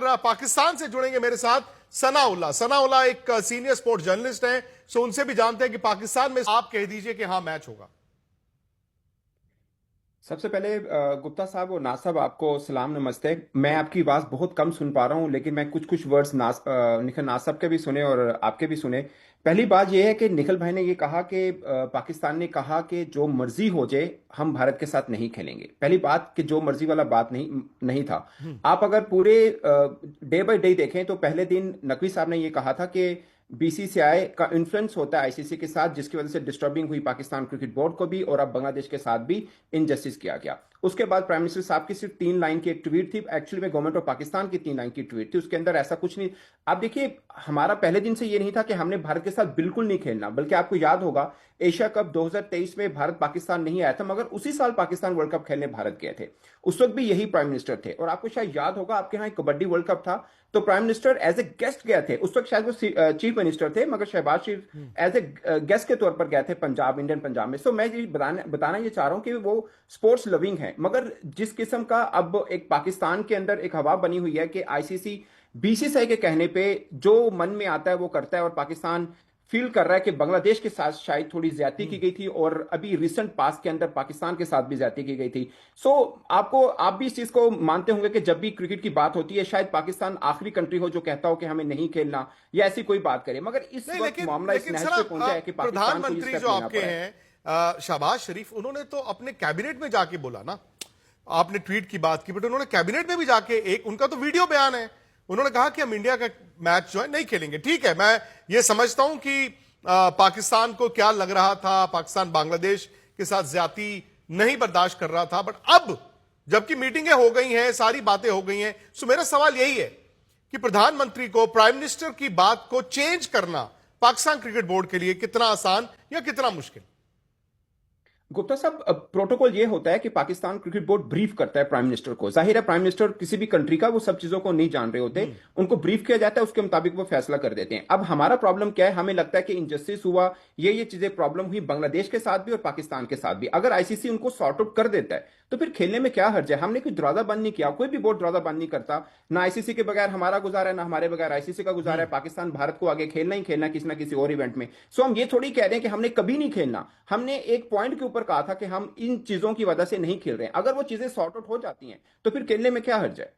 पाकिस्तान से जुड़ेंगे मेरे साथ सनाउल्लाह। सनाउल्लाह एक सीनियर स्पोर्ट्स जर्नलिस्ट हैं, सो उनसे भी जानते हैं कि पाकिस्तान में आप कह दीजिए कि हाँ मैच होगा। सबसे पहले गुप्ता साहब और नाज साहब, आपको सलाम नमस्ते। मैं आपकी आवाज़ बहुत कम सुन पा रहा हूँ, लेकिन मैं कुछ कुछ वर्ड्स निखिल नाज साहब के भी सुने और आपके भी सुने। पहली बात यह है कि निखिल भाई ने ये कहा कि पाकिस्तान ने कहा कि जो मर्जी हो जाए हम भारत के साथ नहीं खेलेंगे। पहली बात कि जो मर्जी वाला बात नहीं नहीं था। आप अगर पूरे डे बाय डे देखें तो पहले दिन नकवी साहब ने ये कहा था कि बीसीसीआई का इन्फ्लुएंस होता है आईसीसी के साथ, जिसकी वजह से डिस्टर्बिंग हुई पाकिस्तान क्रिकेट बोर्ड को भी और अब बांग्लादेश के साथ भी इनजस्टिस किया गया। उसके बाद प्राइम मिनिस्टर साहब की सिर्फ 3 लाइन की एक ट्वीट थी, एक्चुअली में गवर्नमेंट ऑफ पाकिस्तान की 3 लाइन की ट्वीट थी, उसके अंदर ऐसा कुछ नहीं। आप देखिए, हमारा पहले दिन से ये नहीं था कि हमने भारत के साथ बिल्कुल नहीं खेलना, बल्कि आपको याद होगा एशिया कप 2023 में भारत पाकिस्तान नहीं आया था, मगर उसी साल पाकिस्तान वर्ल्ड कप खेलने भारत गए थे। उस वक्त भी यही प्राइम मिनिस्टर थे। और आपको शायद याद होगा, आपके यहाँ कबड्डी वर्ल्ड कप था तो prime minister as a guest गए थे। उस वक्त शायद वो चीफ मिनिस्टर थे, मगर शहबाज शरीफ एज ए गेस्ट के तौर पर गए थे पंजाब, इंडियन पंजाब में। सो मैं ये बताना ये चाह रहा हूं कि वो स्पोर्ट्स लविंग है, मगर जिस किस्म का अब एक पाकिस्तान के अंदर एक हवा बनी हुई है कि आईसीसी बीसीसीआई के कहने पे जो मन में आता है वो करता है, और पाकिस्तान फील कर रहा है कि बांग्लादेश के साथ शायद थोड़ी ज्यादती की गई थी और अभी रिसेंट पास के अंदर पाकिस्तान के साथ भी ज्यादती की गई थी। सो आप भी इस चीज को मानते होंगे कि जब भी क्रिकेट की बात होती है शायद पाकिस्तान आखिरी कंट्री हो जो कहता हो कि हमें नहीं खेलना या ऐसी कोई बात करे, मगर इस वक्त मामला इस नहज पे पहुंचा है कि पाकिस्तान को प्रधानमंत्री जो आपके हैं शहबाज शरीफ, उन्होंने तो अपने कैबिनेट में जाके बोला ना। आपने ट्वीट की बात की, बट उन्होंने कैबिनेट में भी जाके एक उनका तो वीडियो बयान है, उन्होंने कहा कि हम इंडिया का मैच जो है नहीं खेलेंगे। ठीक है, मैं ये समझता हूं कि पाकिस्तान को क्या लग रहा था, पाकिस्तान बांग्लादेश के साथ ज्यादती नहीं बर्दाश्त कर रहा था, बट अब जबकि मीटिंगें हो गई हैं, सारी बातें हो गई हैं, सो मेरा सवाल यही है कि प्रधानमंत्री को प्राइम मिनिस्टर की बात को चेंज करना पाकिस्तान क्रिकेट बोर्ड के लिए कितना आसान या कितना मुश्किल? गुप्ता साहब, प्रोटोकॉल ये होता है कि पाकिस्तान क्रिकेट बोर्ड ब्रीफ करता है प्राइम मिनिस्टर को। जाहिर है प्राइम मिनिस्टर किसी भी कंट्री का वो सब चीजों को नहीं जान रहे होते, उनको ब्रीफ किया जाता है, उसके मुताबिक वो फैसला कर देते हैं। अब हमारा प्रॉब्लम क्या है, हमें लगता है कि इनजस्टिस हुआ, ये चीजें प्रॉब्लम हुई बांग्लादेश के साथ भी और पाकिस्तान के साथ भी। अगर आईसीसी उनको सॉर्ट आउट कर देता है तो फिर खेलने में क्या हर्ज है। हमने कोई दरवाजा बंद नहीं किया, कोई भी बोर्ड दरवाजा बंद नहीं करता। ना आईसीसी के बगैर हमारा गुजारा है, ना हमारे बगैर आईसीसी का गुजारा है। पाकिस्तान भारत को आगे खेलना ही खेलना किसी ना किसी और इवेंट में। सो हम ये थोड़ी कह रहे हैं कि हमने कभी नहीं खेलना। हमने एक पॉइंट के ऊपर कहा था कि हम इन चीजों की वजह से नहीं खेल रहे हैं। अगर वो चीजें सॉर्ट आउट हो जाती हैं तो फिर खेलने में क्या हर्ज है।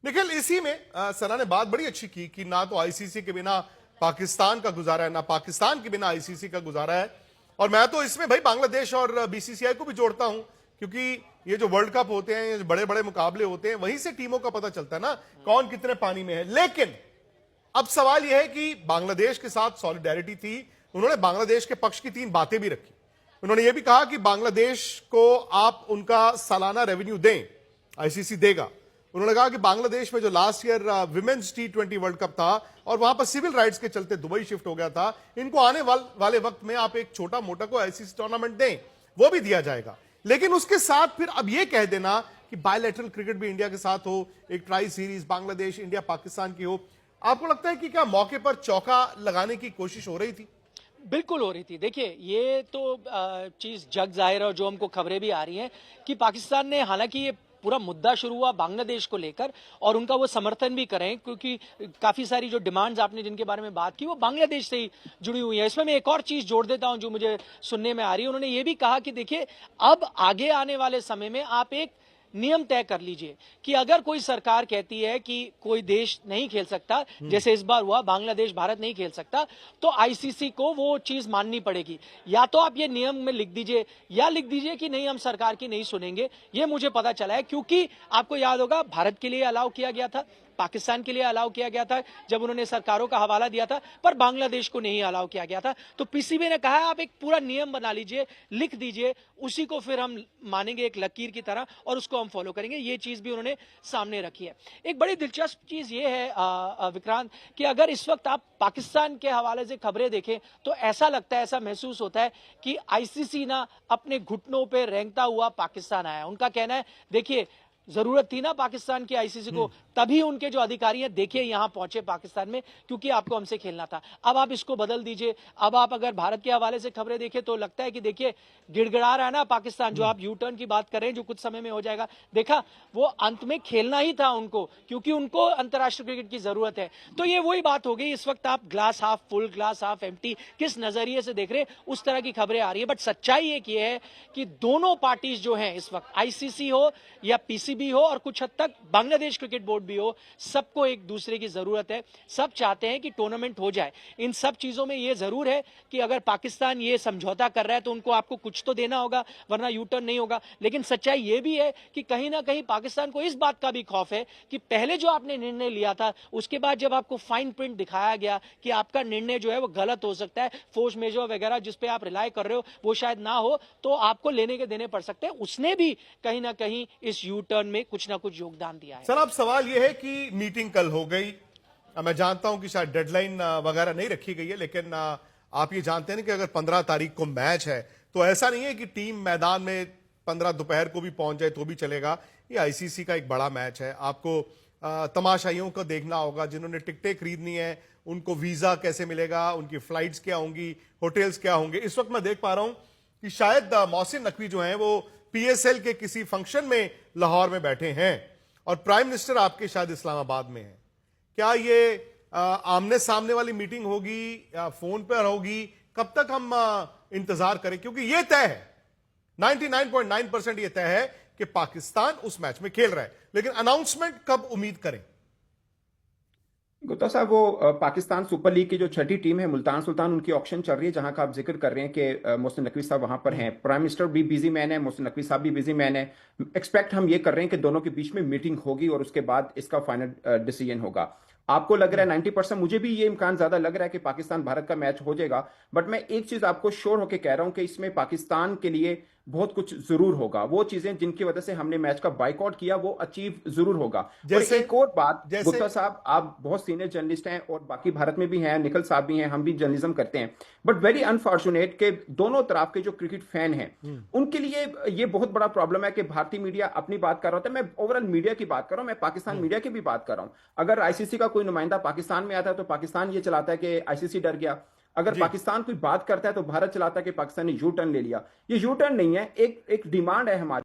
निखिल, इसी में सना ने बात बड़ी अच्छी की कि ना तो आईसीसी के बिना पाकिस्तान का गुजारा है, ना पाकिस्तान के बिना आईसीसी का गुजारा है। और मैं तो इसमें भाई बांग्लादेश और बीसीसीआई को भी जोड़ता हूं, क्योंकि ये जो वर्ल्ड कप होते हैं, ये जो बड़े बड़े मुकाबले होते हैं, वहीं से टीमों का पता चलता है ना कौन कितने पानी में है। लेकिन अब सवाल यह है कि बांग्लादेश के साथ सॉलिडेरिटी थी, उन्होंने बांग्लादेश के पक्ष की 3 बातें भी रखी। उन्होंने यह भी कहा कि बांग्लादेश को आप उनका सालाना रेवेन्यू दें, आईसीसी देगा। उन्होंने कहा कि बांग्लादेश में जो last year women's T20 world cup था और वहां पर सिविल राइट्स के चलते दुबई शिफ्ट हो गया था, इनको आने वाले वक्त में आप एक छोटा मोटा को आईसीसी टूर्नामेंट दें, वो भी दिया जाएगा। लेकिन उसके साथ फिर अब यह कह देना कि बायलैटरल क्रिकेट भी इंडिया के साथ हो, एक tri series Bangladesh India Pakistan की हो। आपको लगता है कि क्या मौके पर चौका लगाने की कोशिश हो रही थी? बिल्कुल हो रही थी। देखिए, ये तो चीज जग जाहिर है और जो हमको खबरें भी आ रही हैं कि पाकिस्तान ने, हालांकि ये पूरा मुद्दा शुरू हुआ बांग्लादेश को लेकर और उनका वो समर्थन भी करें, क्योंकि काफी सारी जो डिमांड्स आपने जिनके बारे में बात की वो बांग्लादेश से ही जुड़ी हुई है। इसमें मैं एक और चीज जोड़ देता हूं जो मुझे सुनने में आ रही है। उन्होंने ये भी कहा कि देखिए, अब आगे आने वाले समय में आप एक नियम तय कर लीजिए कि अगर कोई सरकार कहती है कि कोई देश नहीं खेल सकता, जैसे इस बार हुआ बांग्लादेश भारत नहीं खेल सकता, तो आईसीसी को वो चीज माननी पड़ेगी। या तो आप ये नियम में लिख दीजिए या लिख दीजिए कि नहीं, हम सरकार की नहीं सुनेंगे। ये मुझे पता चला है, क्योंकि आपको याद होगा भारत के लिए अलाउ किया गया था, पाकिस्तान के लिए अलाउ किया गया था जब उन्होंने सरकारों का हवाला दिया था, पर बांग्लादेश को नहीं अलाउ किया गया था। तो पीसीबी ने कहा आप एक पूरा नियम बना लीजिए, लिख दीजिए, उसी को फिर हम मानेंगे एक लकीर की तरह और उसको हम फॉलो करेंगे। ये चीज भी उन्होंने सामने रखी है। एक बड़ी दिलचस्प चीज ये है विक्रांत, कि अगर इस वक्त आप पाकिस्तान के हवाले से खबरें देखें तो ऐसा लगता है, ऐसा महसूस होता है कि आईसीसी ना अपने घुटनों पर रेंगता हुआ पाकिस्तान आया। उनका कहना है, देखिए जरूरत थी ना पाकिस्तान की आईसीसी को तभी उनके जो अधिकारी हैं देखिए यहां पहुंचे पाकिस्तान में, क्योंकि आपको हमसे खेलना था। अब आप इसको बदल दीजिए। अब आप अगर भारत के हवाले से खबरें देखें तो लगता है कि देखिए गिड़गिड़ा रहा है ना पाकिस्तान, जो आप यू टर्न की बात कर रहे हैं जो कुछ समय में हो जाएगा। देखा, वो अंत में खेलना ही था उनको, क्योंकि उनको अंतर्राष्ट्रीय क्रिकेट की जरूरत है। तो ये वही बात हो गई। इस वक्त आप glass half full, glass half empty किस नजरिए से देख रहे हैं, उस तरह की खबरें आ रही है। बट सच्चाई एक ये है कि दोनों पार्टीज जो हैं इस वक्त, आईसीसी हो या पीसीबी हो और कुछ हद तक बांग्लादेश क्रिकेट बोर्ड भी हो, सबको एक दूसरे की जरूरत है। सब चाहते हैं कि टूर्नामेंट हो जाए। इन सब चीजों में ये जरूर है कि अगर पाकिस्तान ये समझौता कर रहा है तो उनको आपको कुछ तो देना होगा, वरना यू टर्न नहीं होगा। लेकिन सच्चाई ये भी है कि कहीं ना कहीं पाकिस्तान को इस बात का भी खौफ है कि पहले जो आपने निर्णय लिया था, उसके बाद जब आपको फाइन प्रिंट दिखाया गया कि आपका निर्णय जो है वो गलत हो सकता है, फोर्स मेजर वगैरह जिस पे आप रिलाय कर रहे हो वो शायद ना हो, तो आपको लेने के देने पड़ सकते हैं। उसने भी कहीं ना कहीं इस यू टर्न में कुछ ना कुछ योगदान दिया है। सर, अब सवाल यह है कि मीटिंग कल हो गई। मैं जानता हूं कि शायद डेडलाइन वगैरह नहीं रखी गई है, लेकिन आप ये जानते हैं कि अगर 15 तारीख को मैच है तो ऐसा नहीं है कि टीम मैदान में 15 दोपहर को भी पहुंच जाए तो भी चलेगा। ये आईसीसी का एक बड़ा मैच है। आपको तमाशाइयों को देखना होगा, जिन्होंने टिकटें खरीदनी है उनको वीजा कैसे मिलेगा, उनकी फ्लाइट्स क्या होंगी, होटल्स क्या होंगे। इस वक्त मैं देख पा रहा हूं कि शायद मोहसिन नकवी जो हैं वो पीएसएल के किसी फंक्शन में लाहौर में बैठे हैं और प्राइम मिनिस्टर आपके शायद इस्लामाबाद में है। क्या ये आमने सामने वाली मीटिंग होगी या फोन पर होगी? कब तक हम इंतजार करें? क्योंकि ये तय है, 99.9% ये तय है कि पाकिस्तान उस मैच में खेल रहा है, लेकिन अनाउंसमेंट कब उम्मीद करें? गुप्ता साहब, वो पाकिस्तान सुपर लीग की जो छठी टीम है मुल्तान सुल्तान, उनकी ऑक्शन चल रही है, जहां का आप जिक्र कर रहे हैं कि मोहसिन नकवी साहब वहां पर हैं। प्राइम मिनिस्टर भी बिजी मैन है, मोहसिन नकवी साहब भी बिजी मैन है। एक्सपेक्ट हम ये कर रहे हैं कि दोनों के बीच में मीटिंग होगी और उसके बाद इसका फाइनल डिसीजन होगा। आपको लग रहा है 90%, मुझे भी ये इम्कान ज्यादा लग रहा है कि पाकिस्तान भारत का मैच हो जाएगा। बट मैं एक चीज आपको श्योर होकर कह रहा हूं कि इसमें पाकिस्तान के लिए बहुत कुछ जरूर होगा। वो चीजें जिनकी वजह से हमने मैच का बाइकआउट किया वो अचीव जरूर होगा। जैसे और एक और बात, जैसे गुप्ता साहब, आप बहुत सीनियर जर्नलिस्ट हैं और बाकी भारत में भी हैं, निखिल साहब भी हैं, हम भी जर्नलिज्म करते हैं। बट वेरी अनफॉर्चुनेट के दोनों तरफ के जो क्रिकेट फैन हैं उनके लिए ये बहुत बड़ा प्रॉब्लम है कि भारतीय मीडिया अपनी बात कर रहा होता है। मैं ओवरऑल मीडिया की बात कर रहा हूं, मैं पाकिस्तान मीडिया की भी बात कर रहा हूं। अगर आईसीसी का कोई नुमाइंदा पाकिस्तान में आता है तो पाकिस्तान ये चलाता है कि आईसीसी डर गया। अगर पाकिस्तान कोई बात करता है तो भारत चलाता है कि पाकिस्तान ने यू टर्न ले लिया। ये यू टर्न नहीं है, एक डिमांड है हमारी।